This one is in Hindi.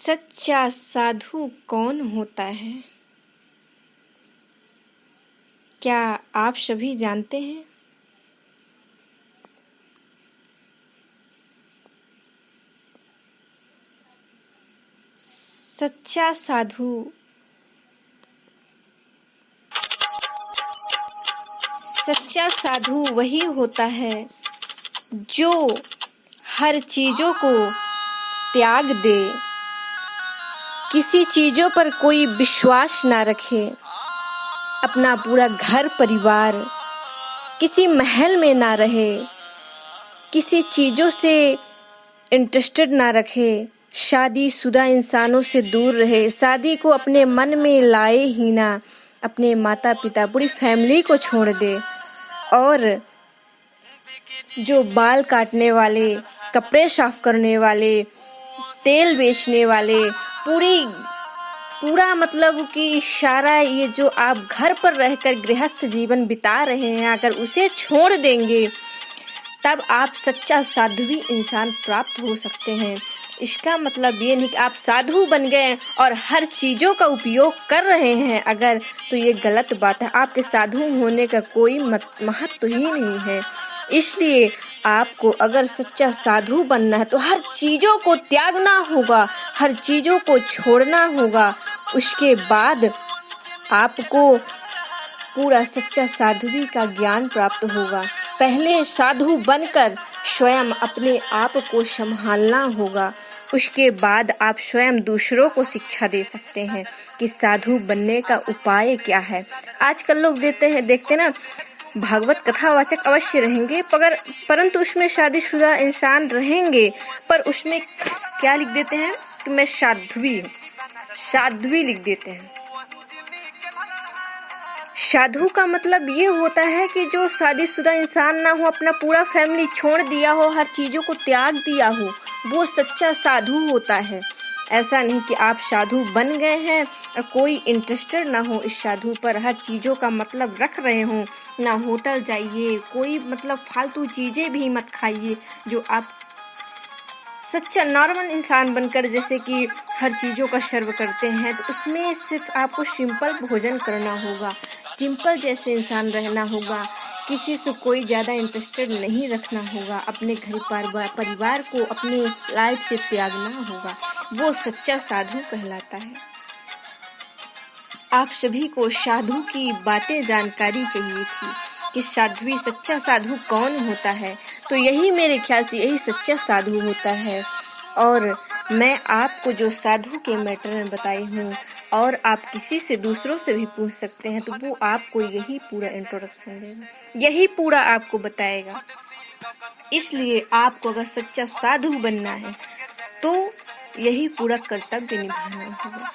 सच्चा साधु कौन होता है? क्या आप सभी जानते हैं? सच्चा साधु वही होता है जो हर चीजों को त्याग दे, किसी चीजों पर कोई विश्वास ना रखे, अपना पूरा घर परिवार किसी महल में ना रहे, किसी चीजों से इंटरेस्टेड ना रखे, शादीशुदा इंसानों से दूर रहे, शादी को अपने मन में लाए ही ना, अपने माता पिता पूरी फैमिली को छोड़ दे और जो बाल काटने वाले, कपड़े साफ करने वाले, तेल बेचने वाले, पूरा मतलब कि सारा ये जो आप घर पर रहकर गृहस्थ जीवन बिता रहे हैं, अगर उसे छोड़ देंगे तब आप सच्चा साध्वी इंसान प्राप्त हो सकते हैं। इसका मतलब ये नहीं कि आप साधु बन गए और हर चीज़ों का उपयोग कर रहे हैं अगर, तो ये गलत बात है। आपके साधु होने का कोई महत्व ही नहीं है। इसलिए आपको अगर सच्चा साधु बनना है तो हर चीज़ों को त्यागना होगा, हर चीज़ों को छोड़ना होगा। उसके बाद आपको पूरा सच्चा साध्वी का ज्ञान प्राप्त होगा। पहले साधु बनकर स्वयं अपने आप को संभालना होगा, उसके बाद आप स्वयं दूसरों को शिक्षा दे सकते हैं कि साधु बनने का उपाय क्या है। आजकल लोग देखते ना, भागवत कथावाचक अवश्य रहेंगे परंतु उसमें शादीशुदा इंसान रहेंगे, पर उसमें क्या लिख देते हैं कि मैं साध्वी लिख देते हैं। साधु का मतलब ये होता है कि जो शादीशुदा इंसान ना हो, अपना पूरा फैमिली छोड़ दिया हो, हर चीज़ों को त्याग दिया हो, वो सच्चा साधु होता है। ऐसा नहीं कि आप साधु बन गए हैं और कोई इंटरेस्टेड ना हो इस साधु पर, हर चीज़ों का मतलब रख रहे हो, ना होटल जाइए, कोई मतलब फालतू चीज़ें भी मत खाइए। जो आप सच्चा नॉर्मल इंसान बनकर जैसे कि हर चीज़ों का सर्व करते हैं, तो उसमें सिर्फ आपको सिंपल भोजन करना होगा, सिंपल जैसे इंसान रहना होगा, किसी से कोई ज़्यादा इंटरेस्टेड नहीं रखना होगा, अपने घर परिवार को अपनी लाइफ से त्यागना होगा। वो सच्चा साधु कहलाता है। आप सभी को साधु की बातें जानकारी चाहिए थी कि सच्चा साधु कौन होता है, तो यही मेरे ख्याल से यही सच्चा साधु होता है। और मैं आपको जो साधु के मैटर में बताई हूँ, और आप किसी से दूसरों से भी पूछ सकते हैं, तो वो आपको यही पूरा इंट्रोडक्शन देगा, यही पूरा आपको बताएगा। इसलिए आपको अगर सच्चा साधु बनना है तो यही पूरा कर्तव्य निभाना होगा।